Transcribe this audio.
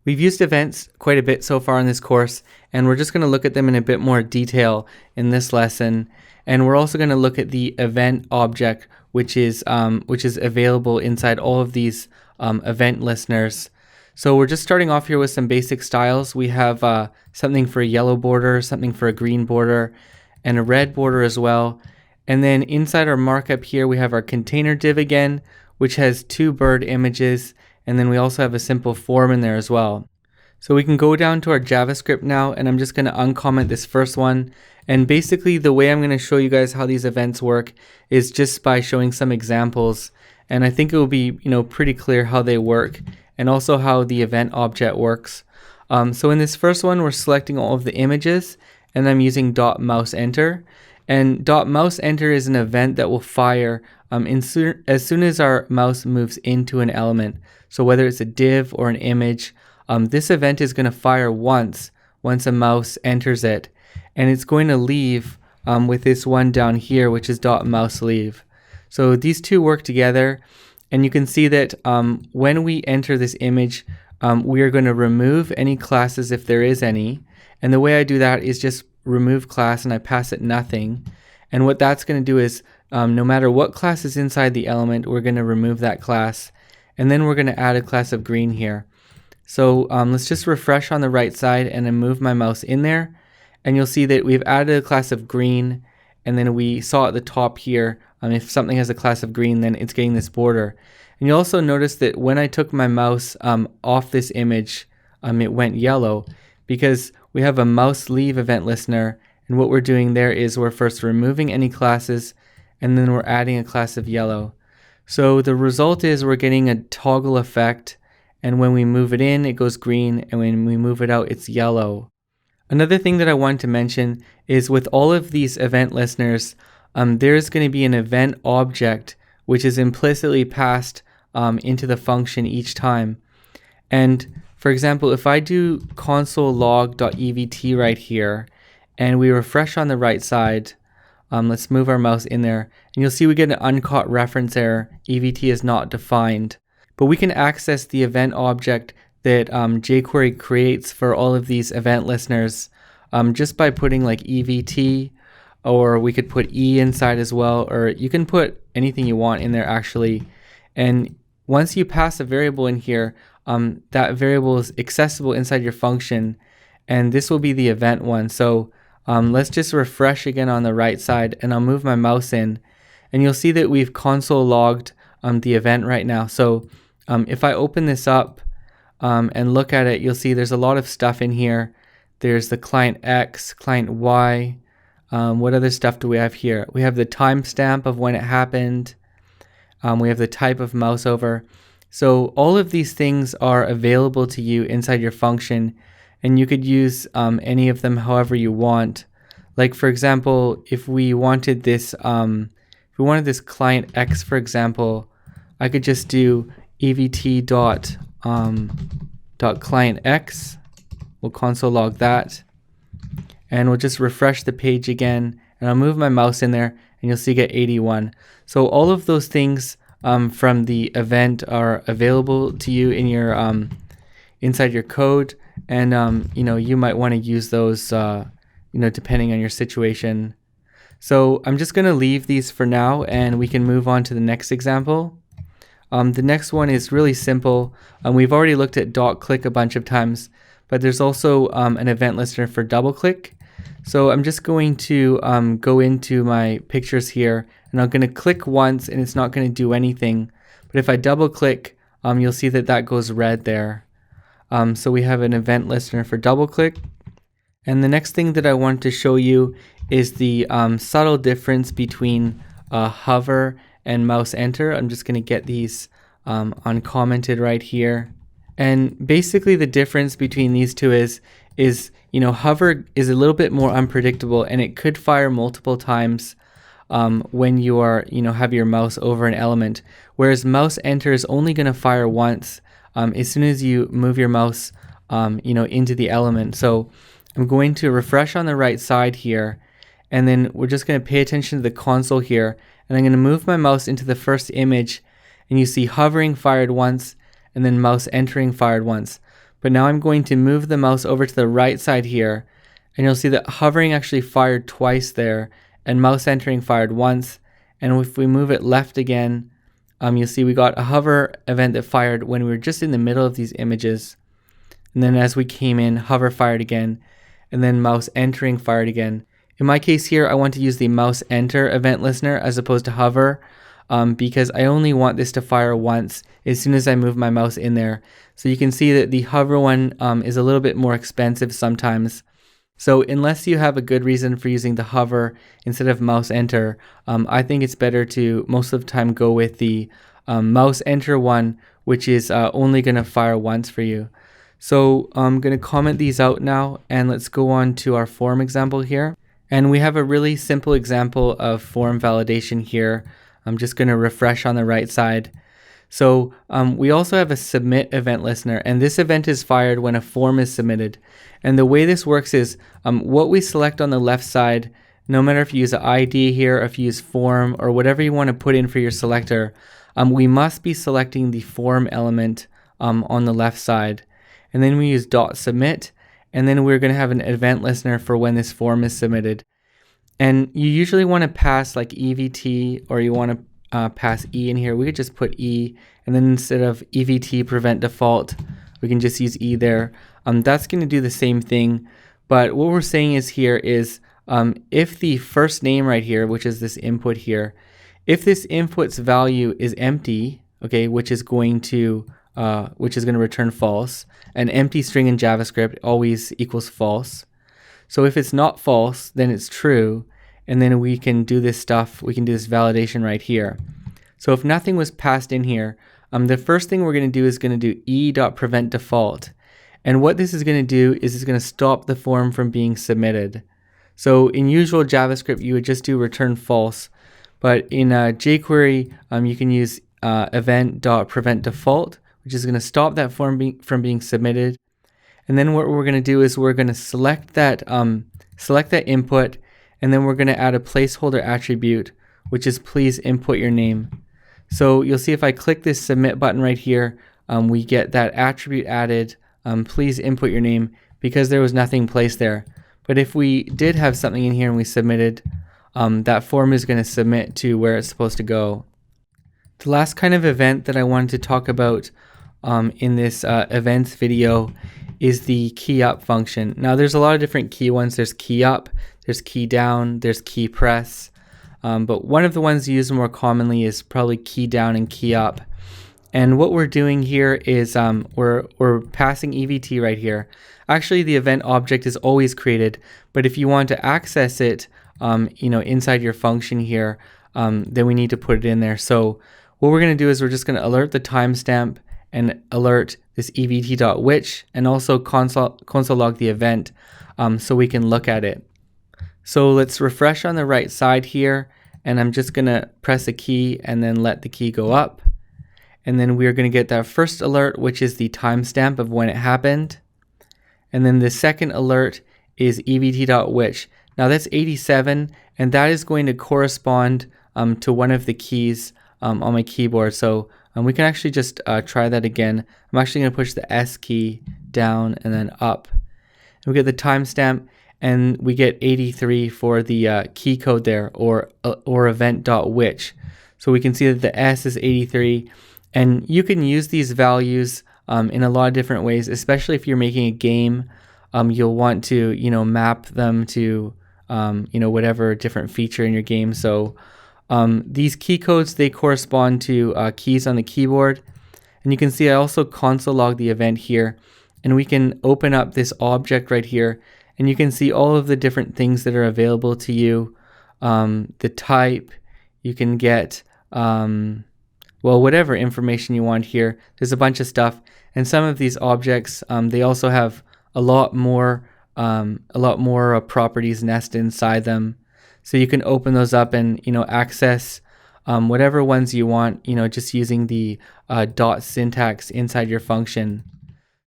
We've used events quite a bit so far in this course, and we're just going to look at them in a bit more detail in this lesson. And we're also going to look at the event object, which is available inside all of these event listeners. So we're just starting off here with some basic styles. We have something for a yellow border, something for a green border, and a red border as well. And then inside our markup here, we have our container div again, which has two bird images. And then we also have a simple form in there as well. So we can go down to our JavaScript now, and I'm just going to uncomment this first one. And basically the way I'm going to show you guys how these events work is just by showing some examples. And I think it will be, pretty clear how they work and also how the event object works. So in this first one, we're selecting all of the images, and I'm using .mouseEnter. And .mouseEnter is an event that will fire as soon as our mouse moves into an element. So whether it's a div or an image, this event is going to fire once a mouse enters it, and it's going to leave with this one down here, which is .mouseleave. So these two work together, and you can see that when we enter this image, we are going to remove any classes if there is any. And the way I do that is just remove class, and I pass it nothing. And what that's going to do is no matter what class is inside the element, we're going to remove that class. And then we're going to add a class of green here. So let's just refresh on the right side and then move my mouse in there. And you'll see that we've added a class of green. And then we saw at the top here, if something has a class of green, then it's getting this border. And you'll also notice that when I took my mouse off this image, it went yellow because we have a mouse leave event listener. And what we're doing there is we're first removing any classes, and then we're adding a class of yellow. So the result is we're getting a toggle effect, and when we move it in, it goes green, and when we move it out, it's yellow. Another thing that I wanted to mention is with all of these event listeners, there's going to be an event object which is implicitly passed into the function each time. And for example, if I do console log.evt right here, and we refresh on the right side, let's move our mouse in there, and you'll see we get an uncaught reference error. EVT is not defined. But we can access the event object that jQuery creates for all of these event listeners just by putting like EVT, or we could put E inside as well, or you can put anything you want in there actually. And once you pass a variable in here, that variable is accessible inside your function, and this will be the event one. So let's just refresh again on the right side, and I'll move my mouse in, and you'll see that we've console logged the event right now. So if I open this up and look at it, you'll see there's a lot of stuff in here. There's the client X, client Y. What other stuff do we have here? We have the timestamp of when it happened. We have the type of mouse over. So all of these things are available to you inside your function, and you could use any of them however you want. Like for example, if we wanted this client X, for example, I could just do evt dot client X. We'll console log that, and we'll just refresh the page again, and I'll move my mouse in there, and you'll see get 81. So all of those things from the event are available to you in your inside your code, and you might want to use those depending on your situation. So I'm just going to leave these for now, and we can move on to the next example. The next one is really simple. We've already looked at .click a bunch of times, but there's also an event listener for double click. So I'm just going to go into my pictures here, and I'm going to click once, and it's not going to do anything. But if I double click, you'll see that goes red there. So we have an event listener for double click. And the next thing that I want to show you is the subtle difference between hover and mouse enter. I'm just going to get these uncommented right here. And basically the difference between these two is hover is a little bit more unpredictable, and it could fire multiple times when you are have your mouse over an element, whereas mouse enter is only going to fire once as soon as you move your mouse into the element. So I'm going to refresh on the right side here, and then we're just going to pay attention to the console here, and I'm going to move my mouse into the first image, and you see hovering fired once, and then mouse entering fired once. But now I'm going to move the mouse over to the right side here, and you'll see that hovering actually fired twice there, and mouse entering fired once. And if we move it left again, you'll see we got a hover event that fired when we were just in the middle of these images. And then as we came in, hover fired again, and then mouse entering fired again. In my case here, I want to use the mouse enter event listener as opposed to hover, because I only want this to fire once as soon as I move my mouse in there. So you can see that the hover one is a little bit more expensive sometimes. So unless you have a good reason for using the hover instead of mouse enter, I think it's better to most of the time go with the mouse enter one, which is only going to fire once for you. So I'm going to comment these out now, and let's go on to our form example here. And we have a really simple example of form validation here. I'm just going to refresh on the right side. So we also have a submit event listener, and this event is fired when a form is submitted. And the way this works is what we select on the left side, no matter if you use an ID here, or if you use form, or whatever you want to put in for your selector, we must be selecting the form element on the left side. And then we use .submit, and then we're going to have an event listener for when this form is submitted. And you usually want to pass like EVT, or you want to pass E in here. We could just put E, and then instead of EVT prevent default, we can just use E there. That's going to do the same thing. But what we're saying is here is if the first name right here, which is this input here, if this input's value is empty, okay, which is going to return false. An empty string in JavaScript always equals false. So if it's not false, then it's true, and then we can do this stuff, we can do this validation right here. So if nothing was passed in here, the first thing we're going to do is going to do e.prevent default. And what this is going to do is it's going to stop the form from being submitted. So in usual JavaScript, you would just do return false, but in jQuery, you can use event.prevent default, which is going to stop that form from being submitted. And then what we're going to do is we're going to select that input, and then we're going to add a placeholder attribute, which is please input your name. So you'll see if I click this submit button right here, we get that attribute added, please input your name, because there was nothing placed there. But if we did have something in here and we submitted, that form is going to submit to where it's supposed to go. The last kind of event that I wanted to talk about in this events video is the key up function. Now there's a lot of different key ones. There's key up, there's key down, there's key press. But one of the ones used more commonly is probably key down and key up. And what we're doing here is we're passing EVT right here. Actually, the event object is always created, but if you want to access it, inside your function here, then we need to put it in there. So what we're going to do is we're just going to alert the timestamp and alert this evt.which, and also console log the event so we can look at it. So let's refresh on the right side here, and I'm just going to press a key and then let the key go up. And then we're going to get that first alert, which is the timestamp of when it happened. And then the second alert is evt.which. Now that's 87, and that is going to correspond to one of the keys on my keyboard. So we can actually just try that again. I'm actually going to push the S key down and then up. And we get the timestamp, and we get 83 for the key code there, or event.which. So we can see that the S is 83, and you can use these values in a lot of different ways, especially if you're making a game. You'll want to map them to whatever different feature in your game. So these key codes, they correspond to keys on the keyboard. And you can see I also console log the event here, and we can open up this object right here, and you can see all of the different things that are available to you. The type, you can get whatever information you want here. There's a bunch of stuff, and some of these objects they also have a lot more properties nested inside them. So you can open those up and access whatever ones you want, just using the dot syntax inside your function.